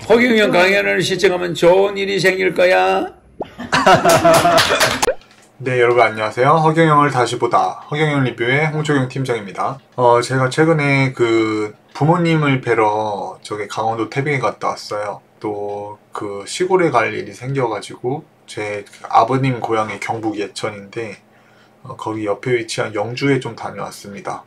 허경영 강연을 시청하면 좋은 일이 생길 거야. 네, 여러분 안녕하세요. 허경영을 다시 보다 허경영 리뷰의 홍초경 팀장입니다. 제가 최근에 그 부모님을 뵈러 저기 강원도 태빙에 갔다 왔어요. 또 그 시골에 갈 일이 생겨가지고 제 아버님 고향이 경북 예천인데 거기 옆에 위치한 영주에 좀 다녀왔습니다.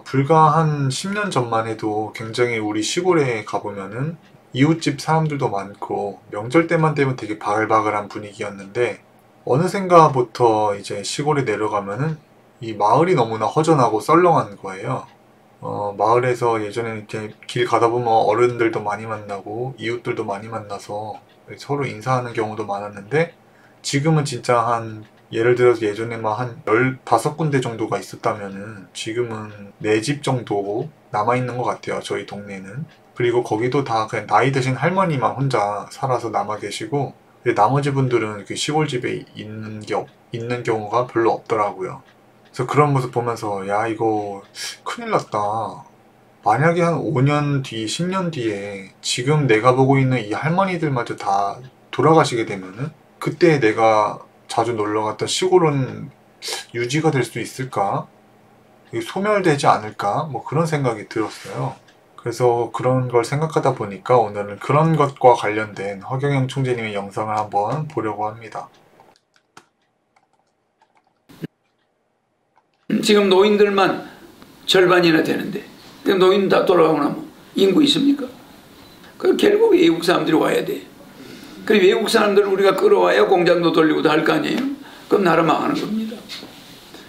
불과 한 10년 전만 해도 굉장히 우리 시골에 가보면은 이웃집 사람들도 많고 명절 때만 되면 되게 바글바글한 분위기였는데 어느샌가부터 이제 시골에 내려가면은 이 마을이 너무나 허전하고 썰렁한 거예요. 마을에서 예전에는 이렇게 길 가다 보면 어른들도 많이 만나고 이웃들도 많이 만나서 서로 인사하는 경우도 많았는데 지금은 진짜 한 예를 들어서 예전에만 한 15군데 정도가 있었다면은 지금은 4집 정도 남아있는 것 같아요. 저희 동네는. 그리고 거기도 다 그냥 나이 드신 할머니만 혼자 살아서 남아 계시고 나머지 분들은 그 시골집에 있는 경우가 별로 없더라고요. 그래서 그런 모습 보면서 야 이거 큰일 났다. 만약에 한 5년 뒤, 10년 뒤에 지금 내가 보고 있는 이 할머니들마저 다 돌아가시게 되면은 그때 내가 자주 놀러 갔던 시골은 유지가 될 수 있을까? 소멸되지 않을까? 뭐 그런 생각이 들었어요. 그래서 그런 걸 생각하다 보니까 오늘은 그런 것과 관련된 허경영 총재님의 영상을 한번 보려고 합니다. 지금 노인들만 절반이나 되는데 노인 다 돌아가고 나면 인구 있습니까? 그 결국 외국 사람들이 와야 돼. 그 외국 사람들을 우리가 끌어와야 공장도 돌리고도 할 거 아니에요? 그럼 나라 망하는 겁니다.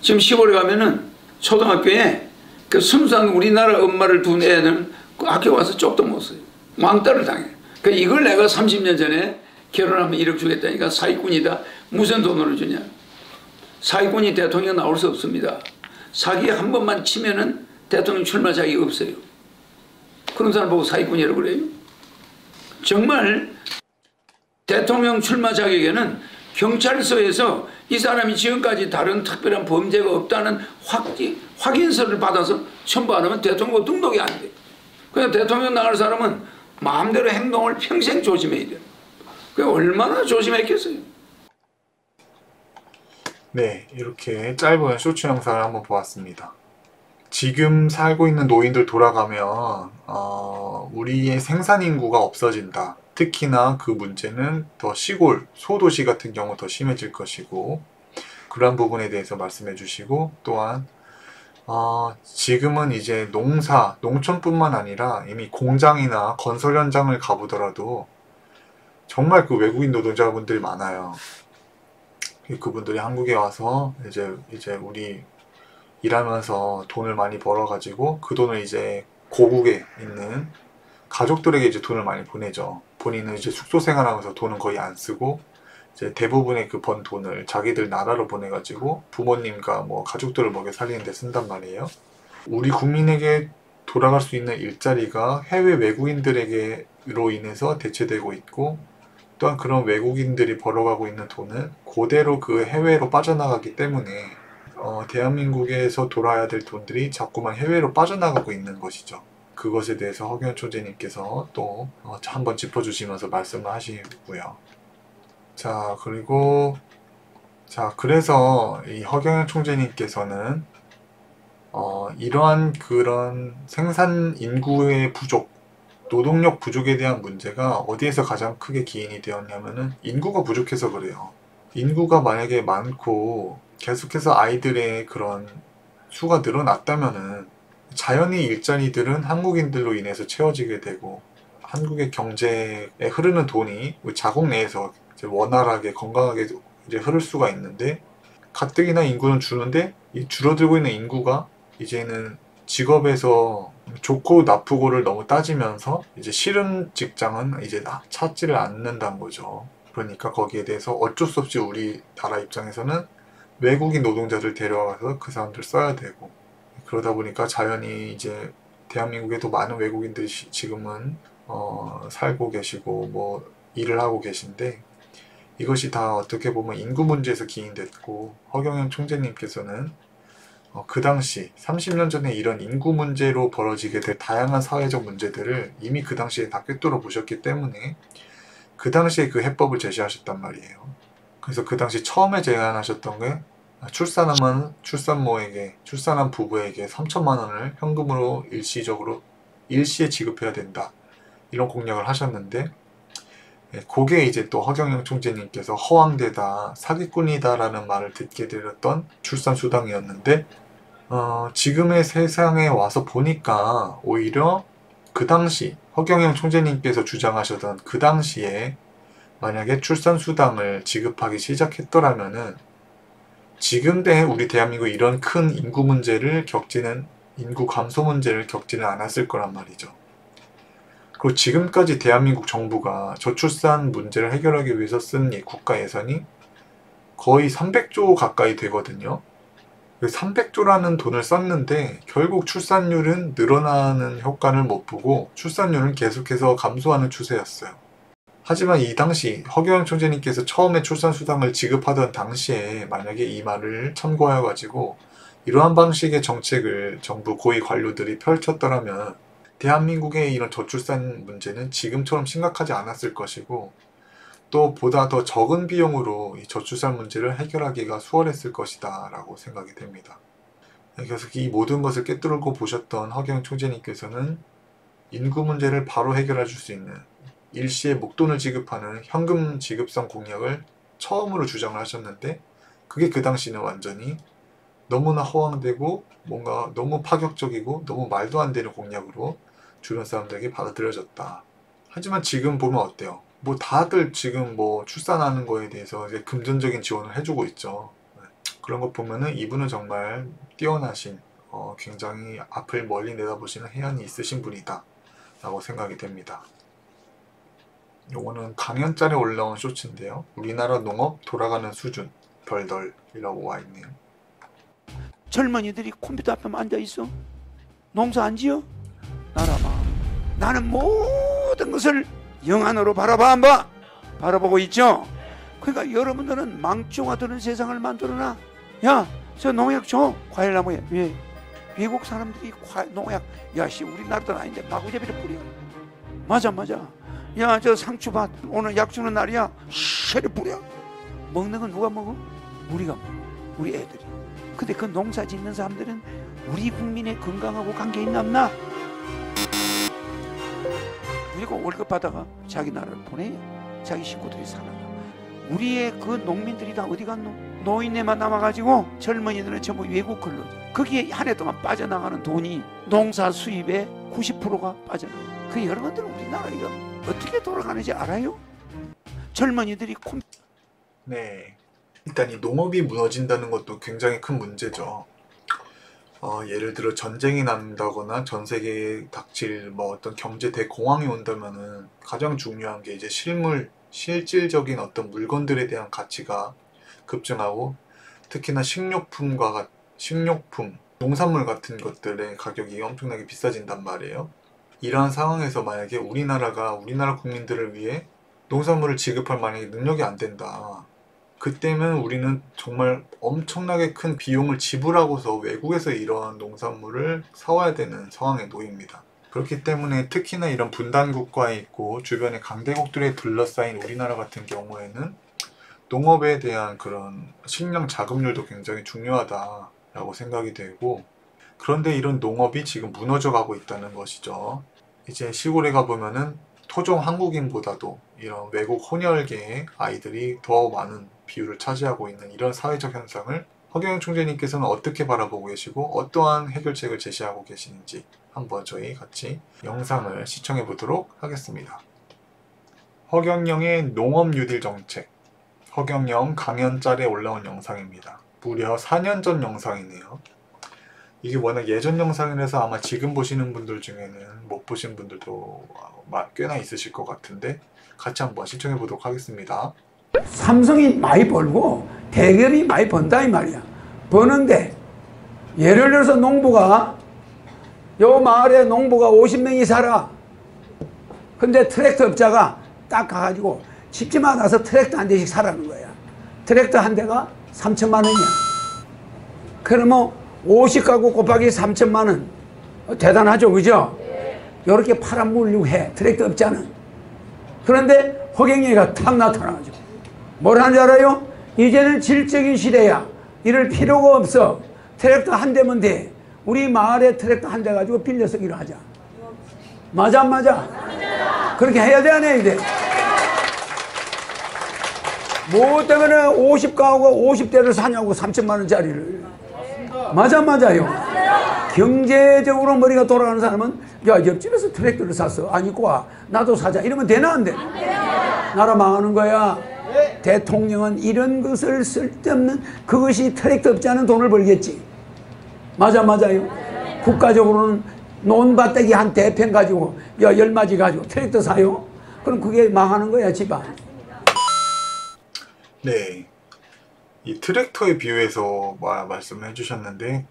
지금 시골에 가면은 초등학교에 그 순수한 우리나라 엄마를 둔 애는 그 학교 와서 쪽도 못 써요. 왕따를 당해. 그 이걸 내가 30년 전에 결혼하면 1억 주겠다니까 사기꾼이다. 무슨 돈으로 주냐? 사기꾼이 대통령 나올 수 없습니다. 사기 한 번만 치면은 대통령 출마 자격이 없어요. 그런 사람 보고 사기꾼이라고 그래요? 정말 대통령 출마 자격에는 경찰서에서 이 사람이 지금까지 다른 특별한 범죄가 없다는 확인서를 받아서 첨부 안 하면 대통령 등록이 안 돼. 그냥 대통령 나갈 사람은 마음대로 행동을 평생 조심해야 돼요. 그게 얼마나 조심했겠어요. 네, 이렇게 짧은 쇼츠 영상을 한번 보았습니다. 지금 살고 있는 노인들 돌아가면 우리의 생산 인구가 없어진다. 특히나 그 문제는 더 시골, 소도시 같은 경우 더 심해질 것이고 그러한 부분에 대해서 말씀해 주시고 또한 지금은 이제 농촌뿐만 아니라 이미 공장이나 건설 현장을 가보더라도 정말 그 외국인 노동자분들이 많아요. 그분들이 한국에 와서 이제 우리 일하면서 돈을 많이 벌어가지고 그 돈을 이제 고국에 있는 가족들에게 이제 돈을 많이 보내죠. 본인은 이제 숙소 생활하면서 돈은 거의 안 쓰고 이제 대부분의 그 번 돈을 자기들 나라로 보내가지고 부모님과 뭐 가족들을 먹여 살리는 데 쓴단 말이에요. 우리 국민에게 돌아갈 수 있는 일자리가 해외 외국인들에게로 인해서 대체되고 있고 또한 그런 외국인들이 벌어가고 있는 돈은 그대로 그 해외로 빠져나가기 때문에 대한민국에서 돌아야 될 돈들이 자꾸만 해외로 빠져나가고 있는 것이죠. 그것에 대해서 허경영 총재님께서 또 한번 짚어주시면서 말씀을 하시고요. 그래서 이 허경영 총재님께서는 이러한 그런 생산 인구의 부족, 노동력 부족에 대한 문제가 어디에서 가장 크게 기인이 되었냐면은 인구가 부족해서 그래요. 인구가 만약에 많고 계속해서 아이들의 그런 수가 늘어났다면은 자연히 일자리들은 한국인들로 인해서 채워지게 되고 한국의 경제에 흐르는 돈이 자국 내에서 이제 원활하게 건강하게 이제 흐를 수가 있는데 가뜩이나 인구는 주는데 이 줄어들고 있는 인구가 이제는 직업에서 좋고 나쁘고를 너무 따지면서 이제 싫은 직장은 이제 찾지를 않는다는 거죠. 그러니까 거기에 대해서 어쩔 수 없이 우리나라 입장에서는 외국인 노동자들 데려와서 그 사람들 써야 되고 그러다 보니까 자연히 이제 대한민국에도 많은 외국인들이 지금은 살고 계시고 뭐 일을 하고 계신데 이것이 다 어떻게 보면 인구 문제에서 기인됐고 허경영 총재님께서는 그 당시 30년 전에 이런 인구 문제로 벌어지게 될 다양한 사회적 문제들을 이미 그 당시에 다 꿰뚫어 보셨기 때문에 그 당시에 그 해법을 제시하셨단 말이에요. 그래서 그 당시 처음에 제안하셨던 게 출산하면 출산모에게, 출산한 부부에게 3천만 원을 현금으로 일시에 지급해야 된다. 이런 공약을 하셨는데, 그게 이제 또 허경영 총재님께서 허황되다, 사기꾼이다라는 말을 듣게 되었던 출산수당이었는데, 지금의 세상에 와서 보니까 오히려 그 당시 허경영 총재님께서 주장하셨던 그 당시에 만약에 출산수당을 지급하기 시작했더라면은 지금 우리 대한민국 이런 큰 인구 감소 문제를 겪지는 않았을 거란 말이죠. 그리고 지금까지 대한민국 정부가 저출산 문제를 해결하기 위해서 쓴 국가 예산이 거의 300조 가까이 되거든요. 300조라는 돈을 썼는데 결국 출산율은 늘어나는 효과를 못 보고 출산율은 계속해서 감소하는 추세였어요. 하지만 이 당시 허경영 총재님께서 처음에 출산수당을 지급하던 당시에 만약에 이 말을 참고해가지고 이러한 방식의 정책을 정부 고위 관료들이 펼쳤더라면 대한민국의 이런 저출산 문제는 지금처럼 심각하지 않았을 것이고 또 보다 더 적은 비용으로 이 저출산 문제를 해결하기가 수월했을 것이다 라고 생각이 됩니다. 그래서 이 모든 것을 꿰뚫고 보셨던 허경영 총재님께서는 인구 문제를 바로 해결해 줄 수 있는 일시에 목돈을 지급하는 현금 지급성 공약을 처음으로 주장을 하셨는데 그게 그 당시는 완전히 너무나 허황되고 뭔가 너무 파격적이고 너무 말도 안 되는 공약으로 주변 사람들에게 받아들여졌다. 하지만 지금 보면 어때요? 뭐 다들 지금 뭐 출산하는 거에 대해서 이제 금전적인 지원을 해주고 있죠. 그런 거 보면은 이분은 정말 뛰어나신 굉장히 앞을 멀리 내다보시는 해안이 있으신 분이다 라고 생각이 됩니다. 요거는 강연짤에 올라온 쇼츠인데요. 우리나라 농업 돌아가는 수준 별덜이라고 와 있네요. 젊은이들이 컴퓨터 앞에만 앉아있어. 농사 안 지어? 나라봐. 나는 모든 것을 영안으로 바라봐 안 봐? 바라보고 있죠? 그러니까 여러분들은 망조가 드는 세상을 만들어놔. 야, 저 농약 줘. 과일나무에. 왜? 외국 사람들이 농약, 야씨 우리나라도 아닌데 마구잡이를 뿌려. 맞아. 야, 저 상추밭 오늘 약 주는 날이야. 쉐를 뿌려. 먹는 건 누가 먹어? 우리가 먹어. 우리 애들이. 근데 그 농사 짓는 사람들은 우리 국민의 건강하고 관계 있나 없나? 우리가 월급 받아가 자기 나라를 보내. 자기 식구들이 살아가. 우리의 그 농민들이 다 어디 갔노? 노인네만 남아가지고 젊은이들은 전부 외국 근로자. 거기에 한 해 동안 빠져나가는 돈이 농사 수입의 90%가 빠져나가. 그 여러분들은 우리나라 이거 어떻게 돌아가는지 알아요? 젊은이들이 네, 일단 이 농업이 무너진다는 것도 굉장히 큰 문제죠. 예를 들어 전쟁이 난다거나 전 세계에 닥칠 뭐 어떤 경제 대공황이 온다면은 가장 중요한 게 이제 실질적인 어떤 물건들에 대한 가치가 급증하고 특히나 식료품, 농산물 같은 것들의 가격이 엄청나게 비싸진단 말이에요. 이러한 상황에서 만약에 우리나라 국민들을 위해 농산물을 지급할 만약에 능력이 안 된다. 그때면 우리는 정말 엄청나게 큰 비용을 지불하고서 외국에서 이러한 농산물을 사와야 되는 상황에 놓입니다. 그렇기 때문에 특히나 이런 분단국가에 있고 주변에 강대국들에 둘러싸인 우리나라 같은 경우에는 농업에 대한 그런 식량 자급률도 굉장히 중요하다라고 생각이 되고, 그런데 이런 농업이 지금 무너져 가고 있다는 것이죠. 이제 시골에 가보면은 토종 한국인보다도 이런 외국 혼혈계의 아이들이 더 많은 비율을 차지하고 있는 이런 사회적 현상을 허경영 총재님께서는 어떻게 바라보고 계시고 어떠한 해결책을 제시하고 계시는지 한번 저희 같이 영상을 시청해 보도록 하겠습니다. 허경영의 농업 뉴딜 정책, 허경영 강연짤에 올라온 영상입니다. 무려 4년 전 영상이네요. 이게 워낙 예전 영상이라서 아마 지금 보시는 분들 중에는 못 보신 분들도 꽤나 있으실 것 같은데 같이 한번 시청해 보도록 하겠습니다. 삼성이 많이 벌고 대기업이 많이 번다 이 말이야. 버는데 예를 들어서 농부가 요 마을에 농부가 50명이 살아. 근데 트랙터 업자가 딱 가가지고 집집마다 가서 트랙터 한 대씩 사라는 거야. 트랙터 한 대가 3천만 원이야. 그러면 50가구 곱하기 3천만 원. 대단하죠, 그죠? 이렇게 팔아먹으려고 해. 트랙터 없잖아. 그런데 허경영이가 탁 나타나죠. 뭘 하는지 알아요? 이제는 질적인 시대야. 이럴 필요가 없어. 트랙터 한 대면 돼. 우리 마을에 트랙터 한 대 가지고 빌려서 일을 하자. 맞아 안 맞아? 그렇게 해야 돼 안 해야 돼? 뭐 때문에 50가구가 50대를 사냐고 3천만 원짜리를. 맞아 안 맞아요? 경제적으로 머리가 돌아가는 사람은 야 옆집에서 트랙터를 샀어. 안 입고 와. 나도 사자. 이러면 되나 안 돼? 나라 망하는 거야. 대통령은 이런 것을 쓸데없는 그것이 트랙터 없지 않은 돈을 벌겠지. 맞아 맞아요. 국가적으로는 논밭대기 한 대평 가지고 야 10마지 가지고 트랙터 사요? 그럼 그게 망하는 거야 집안. 네, 이 트랙터에 비유해서 말씀을 해주셨는데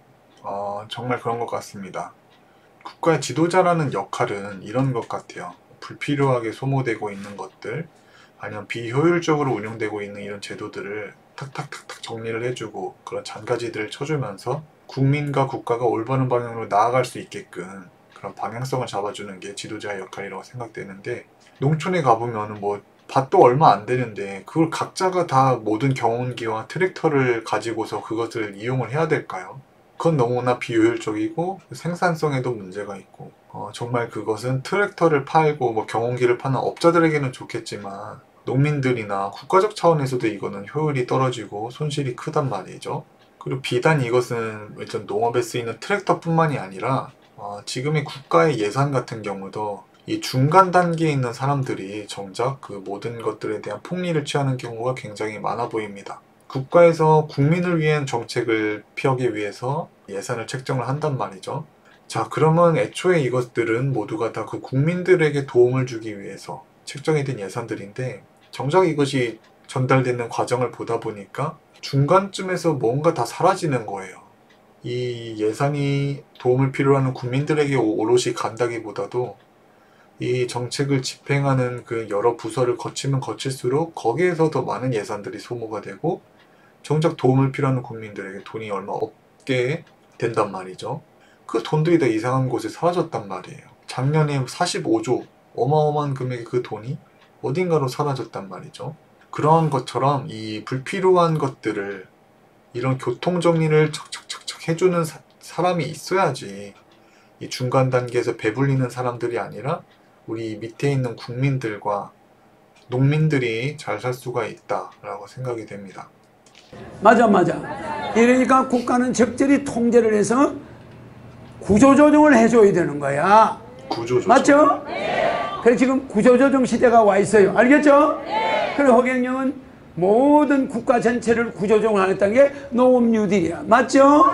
정말 그런 것 같습니다. 국가의 지도자라는 역할은 이런 것 같아요. 불필요하게 소모되고 있는 것들, 아니면 비효율적으로 운영되고 있는 이런 제도들을 탁탁탁탁 정리를 해주고 그런 잔가지들을 쳐주면서 국민과 국가가 올바른 방향으로 나아갈 수 있게끔 그런 방향성을 잡아주는 게 지도자의 역할이라고 생각되는데, 농촌에 가보면 뭐 밭도 얼마 안 되는데 그걸 각자가 다 모든 경운기와 트랙터를 가지고서 그것을 이용을 해야 될까요? 그건 너무나 비효율적이고 생산성에도 문제가 있고 정말 그것은 트랙터를 팔고 뭐 경운기를 파는 업자들에게는 좋겠지만 농민들이나 국가적 차원에서도 이거는 효율이 떨어지고 손실이 크단 말이죠. 그리고 비단 이것은 일단 농업에 쓰이는 트랙터뿐만이 아니라 지금의 국가의 예산 같은 경우도 이 중간 단계에 있는 사람들이 정작 그 모든 것들에 대한 폭리를 취하는 경우가 굉장히 많아 보입니다. 국가에서 국민을 위한 정책을 피하기 위해서 예산을 책정을 한단 말이죠. 자, 그러면 애초에 이것들은 모두가 다 그 국민들에게 도움을 주기 위해서 책정이 된 예산들인데, 정작 이것이 전달되는 과정을 보다 보니까 중간쯤에서 뭔가 다 사라지는 거예요. 이 예산이 도움을 필요로 하는 국민들에게 오롯이 간다기보다도 이 정책을 집행하는 그 여러 부서를 거치면 거칠수록 거기에서 더 많은 예산들이 소모가 되고 정작 도움을 필요하는 국민들에게 돈이 얼마 없게 된단 말이죠. 그 돈들이 다 이상한 곳에 사라졌단 말이에요. 작년에 45조 어마어마한 금액의 그 돈이 어딘가로 사라졌단 말이죠. 그러한 것처럼 이 불필요한 것들을, 이런 교통정리를 척척척척 해주는 사람이 있어야지 이 중간 단계에서 배불리는 사람들이 아니라 우리 밑에 있는 국민들과 농민들이 잘 살 수가 있다라고 생각이 됩니다. 맞아 맞아. 이러니까 국가는 적절히 통제를 해서 구조조정을 해줘야 되는 거야. 구조조정. 맞죠? 그래서 지금 구조조정 시대가 와 있어요. 알겠죠? 그래서 허경영은 모든 국가 전체를 구조조정을 하겠다는 게 농업 뉴딜이야. 맞죠?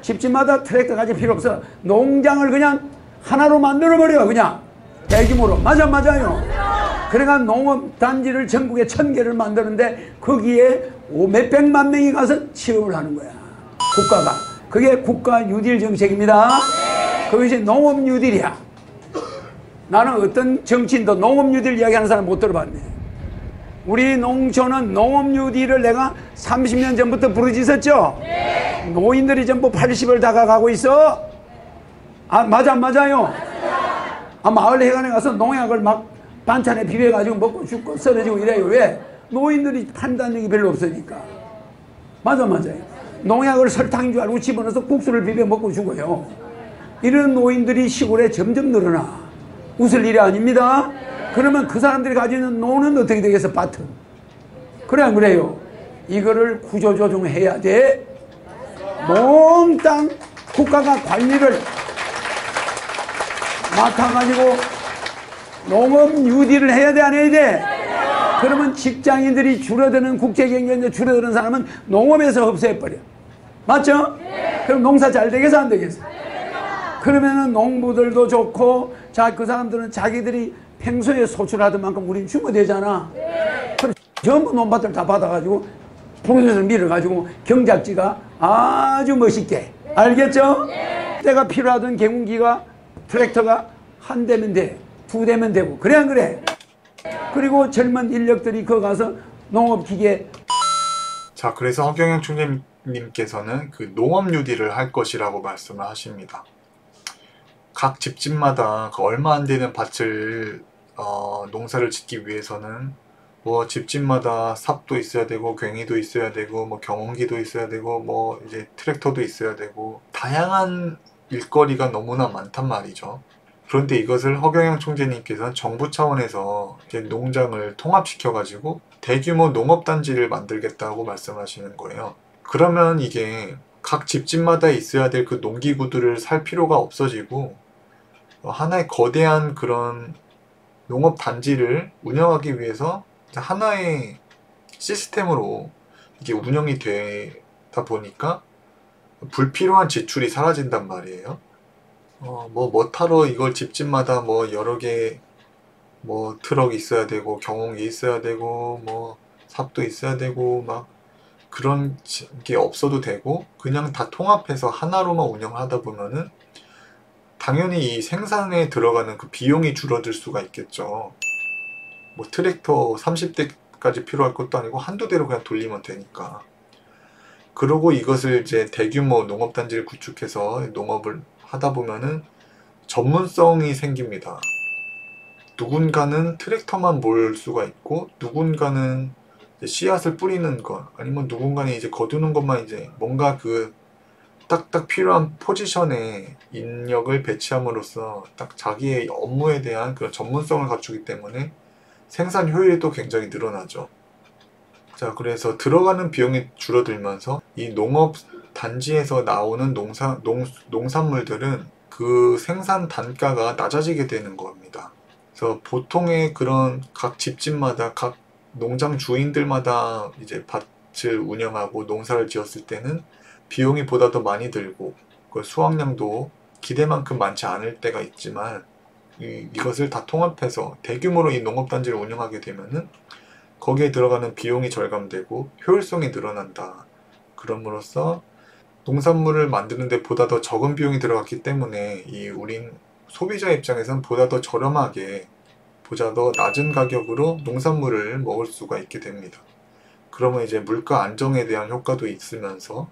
집집마다 트랙터 가질 필요 없어. 농장을 그냥 하나로 만들어버려. 그냥 대규모로. 맞아요. 그러니까 농업단지를 전국에 1000개를 만드는데 거기에 몇백만 명이 가서 취업을 하는 거야. 국가가. 그게 국가 뉴딜 정책입니다. 그것이 농업 뉴딜이야. 나는 어떤 정치인도 농업 뉴딜 이야기하는 사람 못 들어봤네. 우리 농촌은 농업 뉴딜을 내가 30년 전부터 부르짖었죠. 노인들이 전부 80을 다가가고 있어. 맞아 안 맞아요? 마을 회관에 가서 농약을 막 반찬에 비벼가지고 먹고 죽고 쓰러지고 이래요. 왜? 노인들이 판단력이 별로 없으니까. 맞아요. 농약을 설탕인 줄 알고 집어넣어서 국수를 비벼 먹고 죽어요. 이런 노인들이 시골에 점점 늘어나. 웃을 일이 아닙니다. 그러면 그 사람들이 가지는 노는 어떻게 되겠어? 밭은. 그래 안 그래요? 이거를 구조조정해야 돼. 몽땅 국가가 관리를 맡아가지고 농업 뉴딜을 해야 돼 안 해야 돼? 그러면 직장인들이 줄어드는, 국제경쟁에 줄어드는 사람은 농업에서 흡수해버려. 맞죠? 그럼 농사 잘 되겠어 안 되겠어? 그러면은 농부들도 좋고, 자, 그 사람들은 자기들이 평소에 소출하던 만큼 우리는 주면 되잖아. 그럼 전부 논밭을 다 받아가지고 프로세스를 밀어가지고 경작지가 아주 멋있게. 알겠죠? 때가 필요하던 경운기가, 트랙터가 한 대면 돼. 두 대면 되고. 그래 안 그래? 그리고 젊은 인력들이 거기 가서 농업기계. 자, 그래서 허경영 총재님 총재님께서는 그 농업 뉴딜을 할 것이라고 말씀을 하십니다. 각 집집마다 그 얼마 안 되는 밭을 농사를 짓기 위해서는 뭐 집집마다 삽도 있어야 되고 괭이도 있어야 되고 뭐 경운기도 있어야 되고 뭐 이제 트랙터도 있어야 되고 다양한 일거리가 너무나 많단 말이죠. 그런데 이것을 허경영 총재님께서는 정부 차원에서 이제 농장을 통합시켜 가지고 대규모 농업단지를 만들겠다고 말씀하시는 거예요. 그러면 이게 각 집집마다 있어야 될 그 농기구들을 살 필요가 없어지고 하나의 거대한 그런 농업단지를 운영하기 위해서 하나의 시스템으로 이게 운영이 되다 보니까 불필요한 지출이 사라진단 말이에요. 뭐 타러 이걸 집집마다 뭐 여러 개 뭐 트럭 있어야 되고 경운기 있어야 되고 뭐 삽도 있어야 되고 막 그런 게 없어도 되고 그냥 다 통합해서 하나로만 운영을 하다 보면은 당연히 이 생산에 들어가는 그 비용이 줄어들 수가 있겠죠. 뭐 트랙터 30대까지 필요할 것도 아니고 한두 대로 그냥 돌리면 되니까. 그러고 이것을 이제 대규모 농업단지를 구축해서 농업을 하다 보면은 전문성이 생깁니다. 누군가는 트랙터만 몰 수가 있고 누군가는 이제 씨앗을 뿌리는 것 아니면 누군가는 이제 거두는 것만 이제 뭔가 그 딱딱 필요한 포지션에 인력을 배치함으로써 딱 자기의 업무에 대한 그런 전문성을 갖추기 때문에 생산 효율이 또 굉장히 늘어나죠. 자, 그래서 들어가는 비용이 줄어들면서 이 농업 단지에서 나오는 농산물들은 그 생산 단가가 낮아지게 되는 겁니다. 그래서 보통의 그런 각 집집마다 각 농장 주인들마다 이제 밭을 운영하고 농사를 지었을 때는 비용이 보다 더 많이 들고 그 수확량도 기대만큼 많지 않을 때가 있지만 이것을 다 통합해서 대규모로 이 농업단지를 운영하게 되면은 거기에 들어가는 비용이 절감되고 효율성이 늘어난다. 그럼으로써 농산물을 만드는데 보다 더 적은 비용이 들어갔기 때문에 우린 소비자 입장에서는 보다 더 저렴하게 보다 더 낮은 가격으로 농산물을 먹을 수가 있게 됩니다. 그러면 이제 물가 안정에 대한 효과도 있으면서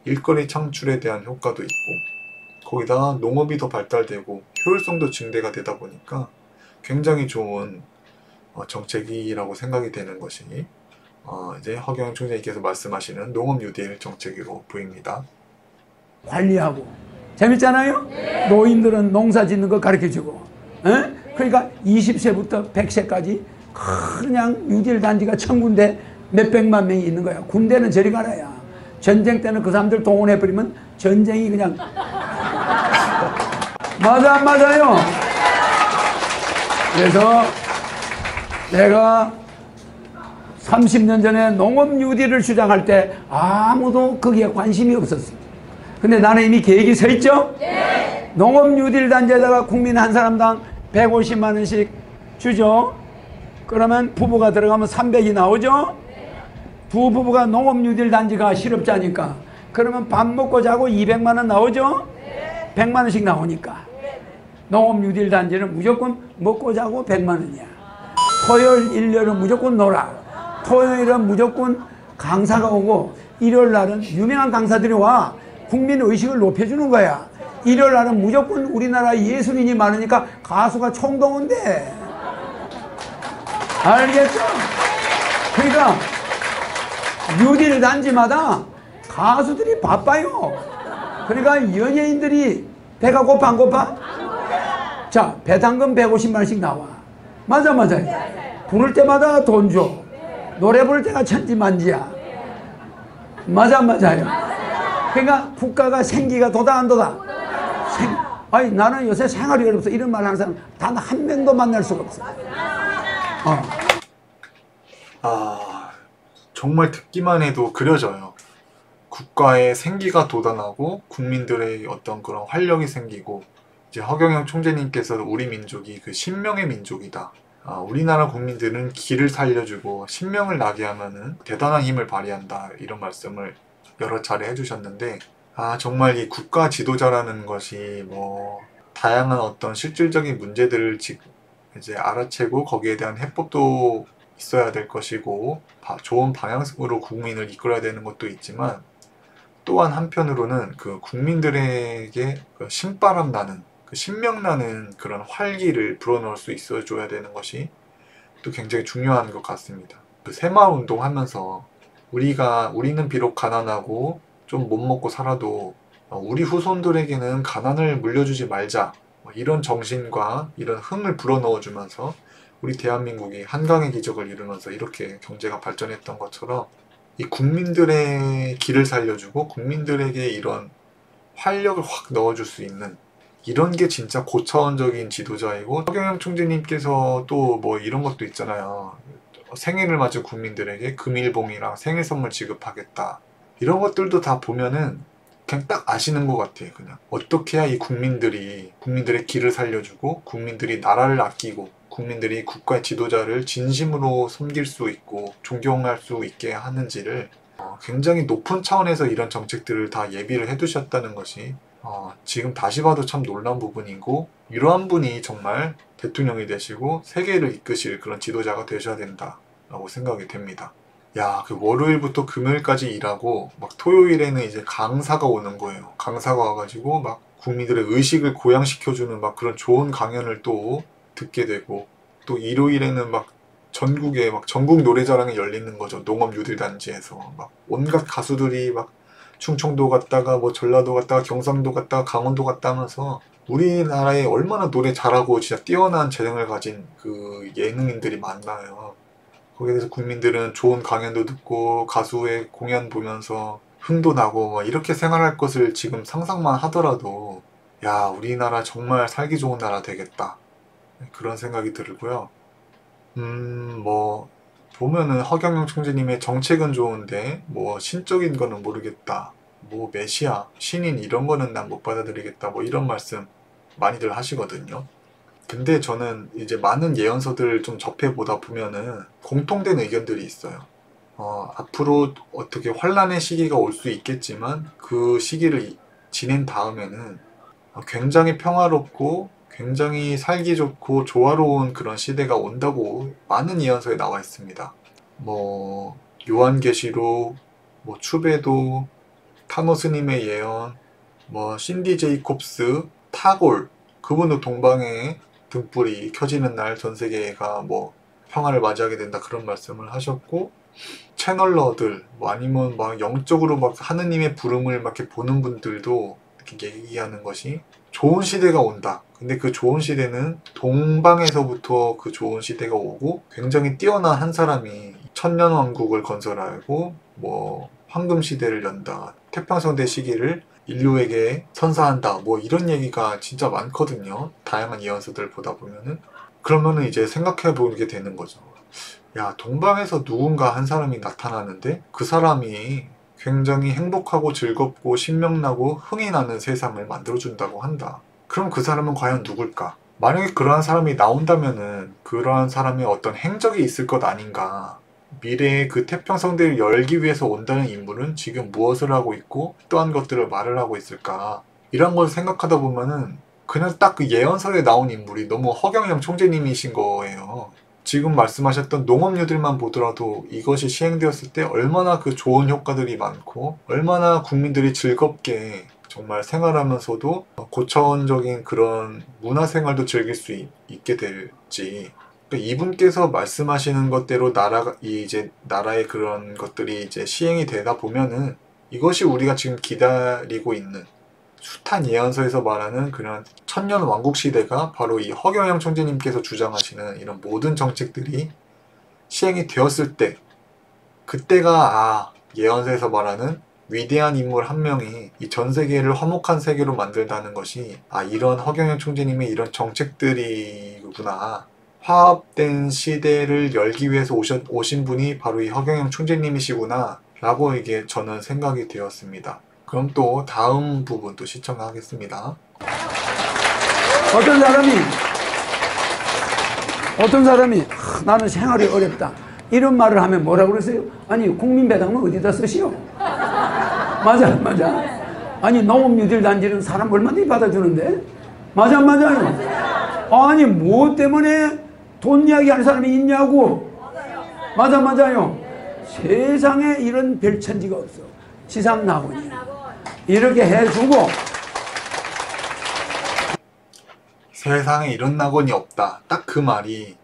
일거리 창출에 대한 효과도 있고 거기다가 농업이 더 발달되고 효율성도 증대가 되다 보니까 굉장히 좋은 정책이라고 생각이 되는 것이 이제 허경영 총재님께서 말씀하시는 농업 뉴딜 정책으로 보입니다. 관리하고 재밌잖아요. 네. 노인들은 농사 짓는 거 가르쳐주고, 그러니까 20세부터 100세까지 그냥 뉴딜 단지가 1000군데 몇백만 명이 있는 거야. 군대는 저리 가라야. 전쟁 때는 그 사람들 동원해버리면 전쟁이 그냥 맞아 안 맞아요? 그래서 내가 30년 전에 농업 뉴딜을 주장할 때 아무도 거기에 관심이 없었어. 근데 나는 이미 계획이 서 있죠? 네. 농업 뉴딜 단지에다가 국민 한 사람당 150만 원씩 주죠. 그러면 부부가 들어가면 300이 나오죠? 두 부부가 농업 뉴딜 단지가 실업자니까 그러면 밥 먹고 자고 200만 원 나오죠? 100만 원씩 나오니까 농업 뉴딜 단지는 무조건 먹고 자고 100만 원이야. 토요일 일요일은 무조건 놀아. 토요일은 무조건 강사가 오고 일요일 날은 유명한 강사들이 와 국민 의식을 높여주는 거야. 일요일 날은 무조건 우리나라 예술인이 많으니까 가수가 총동원돼. 알겠죠? 그러니까 뉴딜 단지마다 가수들이 바빠요. 그러니까 연예인들이 배가 고파 안 고파? 자, 배당금 150만 원씩 나와. 맞아요. 부를 때마다 돈 줘. 노래 부를 때가 천지만지야. 맞아요. 그러니까 국가가 생기가 도다 안 도다? 아니 나는 요새 생활이 어렵서 이런 말 하는 사람 단 한 명도 만날 수가 없어. 정말 듣기만 해도 그려져요. 국가의 생기가 돋아나고 국민들의 어떤 그런 활력이 생기고 이제 허경영 총재님께서 우리 민족이 그 신명의 민족이다. 우리나라 국민들은 기를 살려주고 신명을 나게 하면은 대단한 힘을 발휘한다. 이런 말씀을 여러 차례 해주셨는데 정말 이 국가 지도자라는 것이 뭐 다양한 어떤 실질적인 문제들을 이제 알아채고 거기에 대한 해법도 있어야 될 것이고 좋은 방향으로 국민을 이끌어야 되는 것도 있지만 또한 한편으로는 그 국민들에게 그 신바람 나는, 그 신명 나는 그런 활기를 불어넣을 수 있어줘야 되는 것이 또 굉장히 중요한 것 같습니다. 그 새마을 운동하면서 우리는 비록 가난하고 좀 못 먹고 살아도 우리 후손들에게는 가난을 물려주지 말자, 이런 정신과 이런 흥을 불어넣어 주면서 우리 대한민국이 한강의 기적을 이루면서 이렇게 경제가 발전했던 것처럼 이 국민들의 길을 살려주고 국민들에게 이런 활력을 확 넣어줄 수 있는 이런 게 진짜 고차원적인 지도자이고, 허경영 총재님께서 또 뭐 이런 것도 있잖아요. 생일을 맞은 국민들에게 금일봉이랑 생일 선물 지급하겠다. 이런 것들도 다 보면은 그냥 딱 아시는 것 같아요. 그냥 어떻게 해야 이 국민들의 길을 살려주고 국민들이 나라를 아끼고 국민들이 국가의 지도자를 진심으로 섬길 수 있고 존경할 수 있게 하는지를 굉장히 높은 차원에서 이런 정책들을 다 예비를 해두셨다는 것이 지금 다시 봐도 참 놀라운 부분이고, 이러한 분이 정말 대통령이 되시고 세계를 이끄실 그런 지도자가 되셔야 된다라고 생각이 됩니다. 야, 그 월요일부터 금요일까지 일하고 막 토요일에는 이제 강사가 오는 거예요. 강사가 와가지고 막 국민들의 의식을 고양시켜주는 막 그런 좋은 강연을 또 듣게 되고, 또 일요일에는 막 전국에 막 전국 노래자랑이 열리는 거죠. 농업유들단지에서 막 온갖 가수들이 막 충청도 갔다가 뭐 전라도 갔다가 경상도 갔다가 강원도 갔다 하면서 우리나라에 얼마나 노래 잘하고 진짜 뛰어난 재능을 가진 그 예능인들이 많나요. 거기에 대해서 국민들은 좋은 강연도 듣고 가수의 공연 보면서 흥도 나고 뭐 이렇게 생활할 것을 지금 상상만 하더라도 야, 우리나라 정말 살기 좋은 나라 되겠다, 그런 생각이 들고요. 뭐 보면은 허경영 총재님의 정책은 좋은데 뭐 신적인 거는 모르겠다, 뭐 메시아, 신인 이런 거는 난 못 받아들이겠다, 뭐 이런 말씀 많이들 하시거든요. 근데 저는 이제 많은 예언서들 좀 접해보다 보면은 공통된 의견들이 있어요. 앞으로 어떻게 환란의 시기가 올 수 있겠지만 그 시기를 지낸 다음에는 굉장히 평화롭고 굉장히 살기 좋고 조화로운 그런 시대가 온다고 많은 예언서에 나와 있습니다. 뭐 요한계시록, 뭐 추배도, 타노스님의 예언, 뭐 신디 제이콥스, 타골, 그분도 동방에 등불이 켜지는 날 전 세계가 뭐 평화를 맞이하게 된다, 그런 말씀을 하셨고, 채널러들 뭐 아니면 막 영적으로 막 하느님의 부름을 막 이렇게 보는 분들도 이렇게 얘기하는 것이 좋은 시대가 온다. 근데 그 좋은 시대는 동방에서부터 그 좋은 시대가 오고 굉장히 뛰어난 한 사람이 천년왕국을 건설하고 뭐 황금시대를 연다, 태평성대 시기를 인류에게 선사한다, 뭐 이런 얘기가 진짜 많거든요. 다양한 예언서들 보다 보면은. 그러면은 이제 생각해 보게 되는 거죠. 야, 동방에서 누군가 한 사람이 나타나는데 그 사람이 굉장히 행복하고 즐겁고 신명나고 흥이 나는 세상을 만들어준다고 한다. 그럼 그 사람은 과연 누굴까? 만약에 그러한 사람이 나온다면은 그러한 사람의 어떤 행적이 있을 것 아닌가? 미래의 그 태평성대를 열기 위해서 온다는 인물은 지금 무엇을 하고 있고 또한 것들을 말을 하고 있을까? 이런 걸 생각하다 보면은 그냥 딱 그 예언서에 나온 인물이 너무 허경영 총재님이신 거예요. 지금 말씀하셨던 농업류들만 보더라도 이것이 시행되었을 때 얼마나 그 좋은 효과들이 많고 얼마나 국민들이 즐겁게 정말 생활하면서도 고차원적인 그런 문화생활도 즐길 수 있게 될지, 이분께서 말씀하시는 것대로 나라의 그런 것들이 이제 시행이 되다 보면은 이것이 우리가 지금 기다리고 있는 숱한 예언서에서 말하는 그런 천년 왕국 시대가 바로 이 허경영 총재님께서 주장하시는 이런 모든 정책들이 시행이 되었을 때, 그때가 예언서에서 말하는 위대한 인물 한 명이 이 전 세계를 화목한 세계로 만들다는 것이 이런 허경영 총재님의 이런 정책들이구나, 화합된 시대를 열기 위해서 오신 분이 바로 이 허경영 총재님이시구나 라고 이게 저는 생각이 되었습니다. 그럼 또 다음 부분 또 시청하겠습니다. 어떤 사람이 나는 생활이 어렵다 이런 말을 하면 뭐라고 그러세요? 아니 국민배당은 어디다 쓰시오? 맞아. 아니 농업유들단지는 사람 얼마든지 받아주는데 맞아요. 아니 뭐 때문에 돈 이야기하는 사람이 있냐고. 맞아요. 세상에 이런 별천지가 없어. 지상낙원이야. 이렇게 해주고 세상에 이런 낙원이 없다. 딱 그 말이,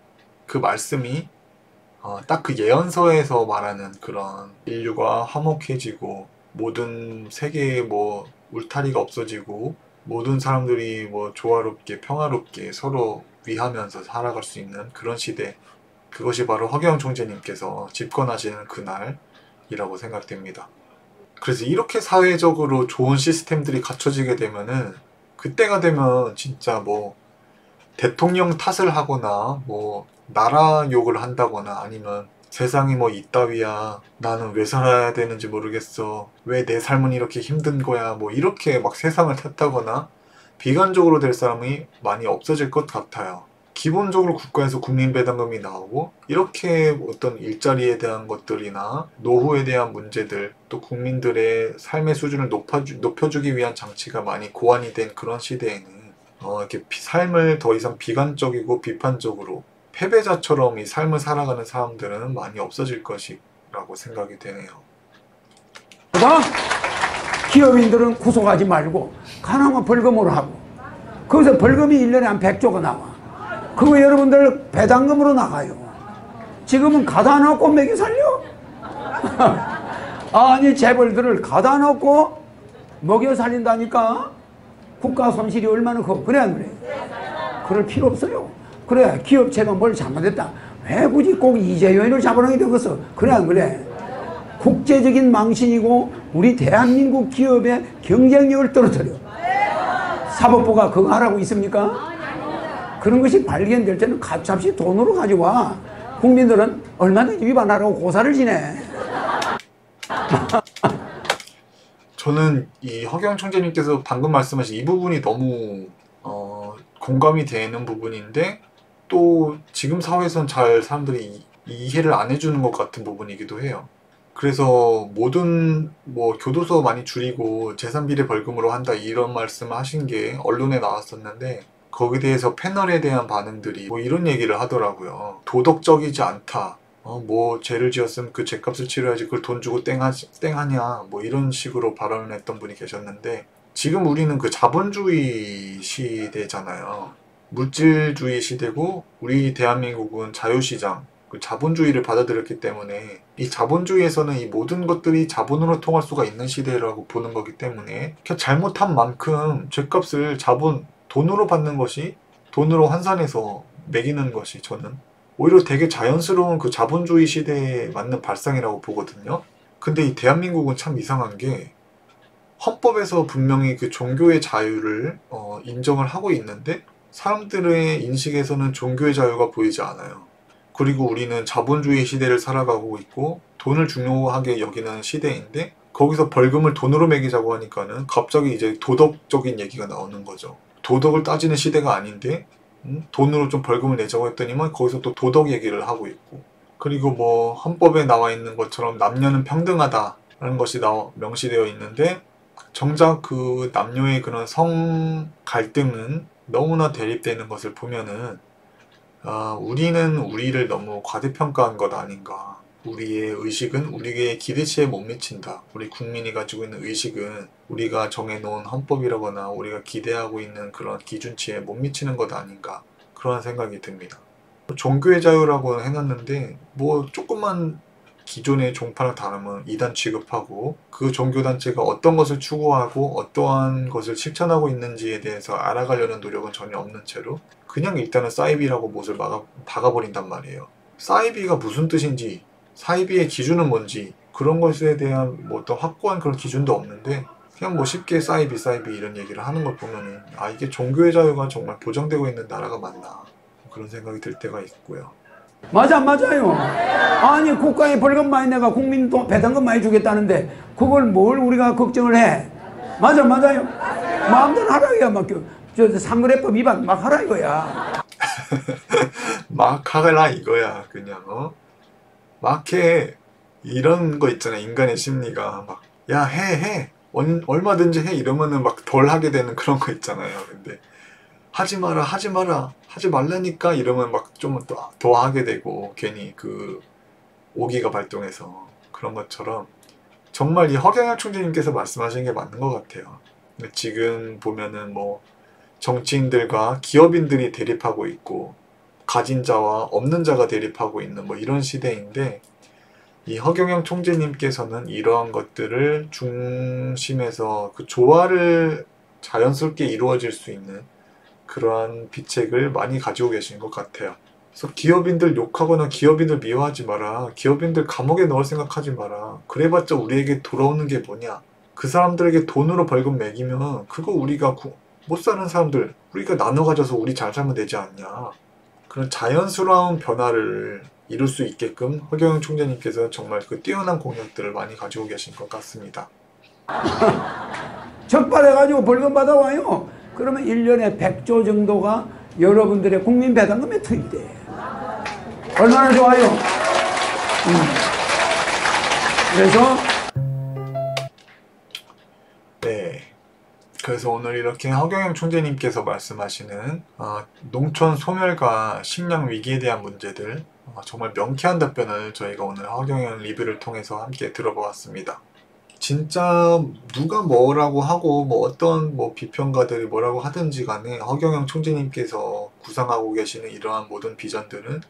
그 말씀이 딱 그 예언서에서 말하는 그런 인류가 화목해지고 모든 세계에 뭐 울타리가 없어지고 모든 사람들이 뭐 조화롭게 평화롭게 서로 위하면서 살아갈 수 있는 그런 시대, 그것이 바로 허경영 총재님께서 집권하시는 그날이라고 생각됩니다. 그래서 이렇게 사회적으로 좋은 시스템들이 갖춰지게 되면은 그때가 되면 진짜 뭐 대통령 탓을 하거나 뭐 나라 욕을 한다거나 아니면 세상이 뭐 이따위야, 나는 왜 살아야 되는지 모르겠어, 왜 내 삶은 이렇게 힘든 거야, 뭐 이렇게 막 세상을 탓하거나 비관적으로 될 사람이 많이 없어질 것 같아요. 기본적으로 국가에서 국민배당금이 나오고 이렇게 어떤 일자리에 대한 것들이나 노후에 대한 문제들, 또 국민들의 삶의 수준을 높여주기 위한 장치가 많이 고안이 된 그런 시대에는 이렇게 삶을 더 이상 비관적이고 비판적으로 패배자처럼 이 삶을 살아가는 사람들은 많이 없어질 것이라고 생각이 되네요. 그다음 기업인들은 구속하지 말고 가능하면 벌금으로 하고, 거기서 벌금이 1년에 한 100조가 나와. 그거 여러분들 배당금으로 나가요. 지금은 가다 놓고 먹여 살려? 아니 재벌들을 가다 놓고 먹여 살린다니까. 국가 손실이 얼마나 커. 그래 안 그래? 그럴 필요 없어요. 그래 기업체가 뭘 잘못했다, 왜 굳이 꼭 이재용을 잡아놓게 되겠어? 그래 안 그래? 국제적인 망신이고 우리 대한민국 기업의 경쟁력을 떨어뜨려. 사법부가 그거 하라고 있습니까? 그런 것이 발견될 때는 가차없이 돈으로 가져와. 국민들은 얼마든지 위반하라고 고사를 지내. 저는 이 허경영 총재님께서 방금 말씀하신 이 부분이 너무 공감이 되는 부분인데, 또 지금 사회에선 잘 사람들이 이해를 안 해주는 것 같은 부분이기도 해요. 그래서 모든 뭐 교도소 많이 줄이고 재산비례 벌금으로 한다 이런 말씀을 하신 게 언론에 나왔었는데, 거기에 대해서 패널에 대한 반응들이 뭐 이런 얘기를 하더라고요. 도덕적이지 않다. 뭐 죄를 지었으면 그 죄값을 치러야지 그걸 돈 주고 땡하냐 뭐 이런 식으로 발언을 했던 분이 계셨는데, 지금 우리는 그 자본주의 시대잖아요. 물질주의 시대고 우리 대한민국은 자유시장, 그 자본주의를 받아들였기 때문에 이 자본주의에서는 이 모든 것들이 자본으로 통할 수가 있는 시대라고 보는 거기 때문에 잘못한 만큼 죄값을 돈으로 받는 것이, 돈으로 환산해서 매기는 것이 저는 오히려 되게 자연스러운 그 자본주의 시대에 맞는 발상이라고 보거든요. 근데 이 대한민국은 참 이상한 게 헌법에서 분명히 그 종교의 자유를 인정을 하고 있는데 사람들의 인식에서는 종교의 자유가 보이지 않아요. 그리고 우리는 자본주의 시대를 살아가고 있고 돈을 중요하게 여기는 시대인데 거기서 벌금을 돈으로 매기자고 하니까는 갑자기 이제 도덕적인 얘기가 나오는 거죠. 도덕을 따지는 시대가 아닌데 돈으로 좀 벌금을 내자고 했더니만 거기서 또 도덕 얘기를 하고 있고, 그리고 뭐 헌법에 나와 있는 것처럼 남녀는 평등하다라는 것이 명시되어 있는데 정작 그 남녀의 그런 성 갈등은 너무나 대립되는 것을 보면은 우리는 우리를 너무 과대평가한 것 아닌가. 우리의 의식은 우리의 기대치에 못 미친다. 우리 국민이 가지고 있는 의식은 우리가 정해놓은 헌법이라거나 우리가 기대하고 있는 그런 기준치에 못 미치는 것 아닌가. 그런 생각이 듭니다. 종교의 자유라고 해놨는데 뭐 조금만 기존의 종파랑 다르면 이단 취급하고 그 종교단체가 어떤 것을 추구하고 어떠한 것을 실천하고 있는지에 대해서 알아가려는 노력은 전혀 없는 채로 그냥 일단은 사이비라고 못을 박아버린단 말이에요. 사이비가 무슨 뜻인지, 사이비의 기준은 뭔지 그런 것에 대한 뭐 어떤 확고한 그런 기준도 없는데 그냥 뭐 쉽게 사이비 이런 얘기를 하는 걸 보면은 이게 종교의 자유가 정말 보장되고 있는 나라가 맞나 그런 생각이 들 때가 있고요. 맞아요. 아니 국가에 벌금 많이 내가 국민 배당금 많이 주겠다는데 그걸 뭘 우리가 걱정을 해. 맞아요. 마음대로 하라 이거야. 막 상거래법 위반 막 하라 이거야. 막 하라 이거야. 그냥 막 해. 이런 거 있잖아. 인간의 심리가 막 야 해 얼마든지 해 이러면은 막 덜 하게 되는 그런 거 있잖아요. 근데 하지 말라니까 이러면 막 좀 더 하게 되고 괜히 그 오기가 발동해서 그런 것처럼 정말 이 허경영 총재님께서 말씀하신 게 맞는 것 같아요. 지금 보면은 뭐 정치인들과 기업인들이 대립하고 있고 가진 자와 없는 자가 대립하고 있는 뭐 이런 시대인데, 이 허경영 총재님께서는 이러한 것들을 중심에서 그 조화를 자연스럽게 이루어질 수 있는 그러한 비책을 많이 가지고 계신 것 같아요. 그래서 기업인들 욕하거나 기업인들 미워하지 마라. 기업인들 감옥에 넣을 생각하지 마라. 그래봤자 우리에게 돌아오는 게 뭐냐. 그 사람들에게 돈으로 벌금 매기면 그거 우리가 못 사는 사람들 우리가 나눠 가져서 우리 잘 살면 되지 않냐. 그런 자연스러운 변화를 이룰 수 있게끔 허경영 총재님께서 정말 그 뛰어난 공약들을 많이 가지고 계신 것 같습니다. 적발해가지고 벌금 받아와요. 그러면 1년에 100조 정도가 여러분들의 국민 배당금에 투입돼. 얼마나 좋아요. 그래서 네. 그래서 오늘 이렇게 허경영 총재님께서 말씀하시는 농촌 소멸과 식량 위기에 대한 문제들, 정말 명쾌한 답변을 저희가 오늘 허경영 리뷰를 통해서 함께 들어보았습니다. 진짜 누가 뭐라고 하고 뭐 어떤 뭐 비평가들이 뭐라고 하든지 간에 허경영 총재님께서 구상하고 계시는 이러한 모든 비전들은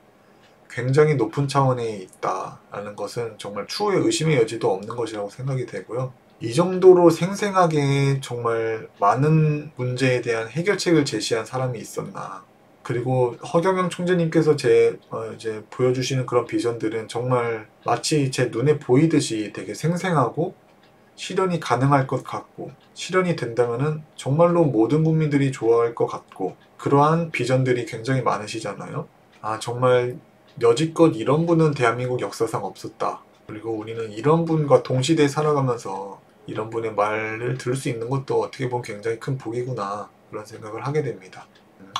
굉장히 높은 차원에 있다라는 것은 정말 추후에 의심의 여지도 없는 것이라고 생각이 되고요. 이 정도로 생생하게 정말 많은 문제에 대한 해결책을 제시한 사람이 있었나. 그리고 허경영 총재님께서 이제 보여주시는 그런 비전들은 정말 마치 제 눈에 보이듯이 되게 생생하고 실현이 가능할 것 같고, 실현이 된다면은 정말로 모든 국민들이 좋아할 것 같고, 그러한 비전들이 굉장히 많으시잖아요. 정말 여지껏 이런 분은 대한민국 역사상 없었다. 그리고 우리는 이런 분과 동시대에 살아가면서 이런 분의 말을 들을 수 있는 것도 어떻게 보면 굉장히 큰 복이구나, 그런 생각을 하게 됩니다.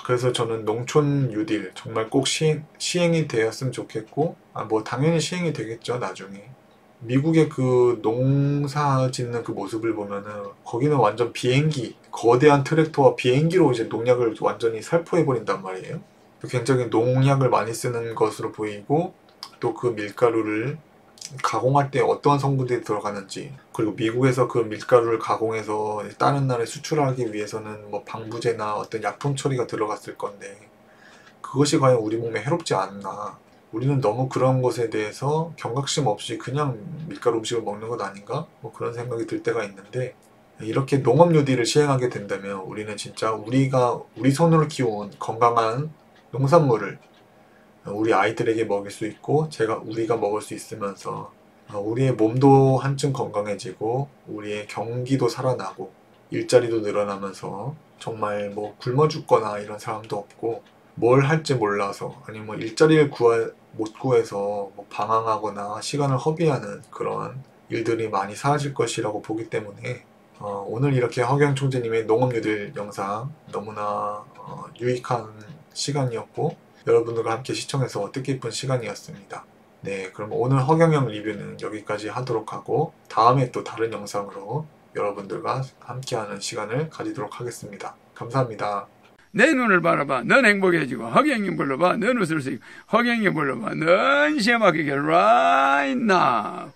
그래서 저는 농촌 뉴딜 정말 꼭 시행이 되었으면 좋겠고, 뭐 당연히 시행이 되겠죠, 나중에. 미국의 그 농사 짓는 그 모습을 보면은 거기는 완전 비행기, 거대한 트랙터와 비행기로 이제 농약을 완전히 살포해버린단 말이에요. 굉장히 농약을 많이 쓰는 것으로 보이고, 또 그 밀가루를 가공할 때 어떠한 성분들이 들어가는지, 그리고 미국에서 그 밀가루를 가공해서 다른 나라에 수출하기 위해서는 뭐 방부제나 어떤 약품 처리가 들어갔을 건데, 그것이 과연 우리 몸에 해롭지 않나. 우리는 너무 그런 것에 대해서 경각심 없이 그냥 밀가루 음식을 먹는 것 아닌가? 뭐 그런 생각이 들 때가 있는데, 이렇게 농업 뉴딜을 시행하게 된다면 우리는 진짜 우리 손으로 키운 건강한 농산물을 우리 아이들에게 먹일 수 있고, 우리가 먹을 수 있으면서 우리의 몸도 한층 건강해지고 우리의 경기도 살아나고 일자리도 늘어나면서 정말 뭐 굶어 죽거나 이런 사람도 없고, 뭘 할지 몰라서 아니면 뭐 일자리를 못 구해서 뭐 방황하거나 시간을 허비하는 그런 일들이 많이 사라질 것이라고 보기 때문에 오늘 이렇게 허경영 총재님의 농업 뉴딜 영상 너무나 유익한 시간이었고, 여러분들과 함께 시청해서 뜻깊은 시간이었습니다. 네, 그럼 오늘 허경영 리뷰는 여기까지 하도록 하고, 다음에 또 다른 영상으로 여러분들과 함께하는 시간을 가지도록 하겠습니다. 감사합니다. 내 눈을 바라봐, 넌 행복해지고, 허경영 불러봐, 넌 웃을 수 있고, 허경영 불러봐, 넌 시험하게 right now.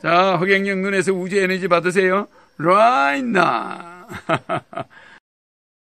자, 허경영 눈에서 우주 에너지 받으세요. right now.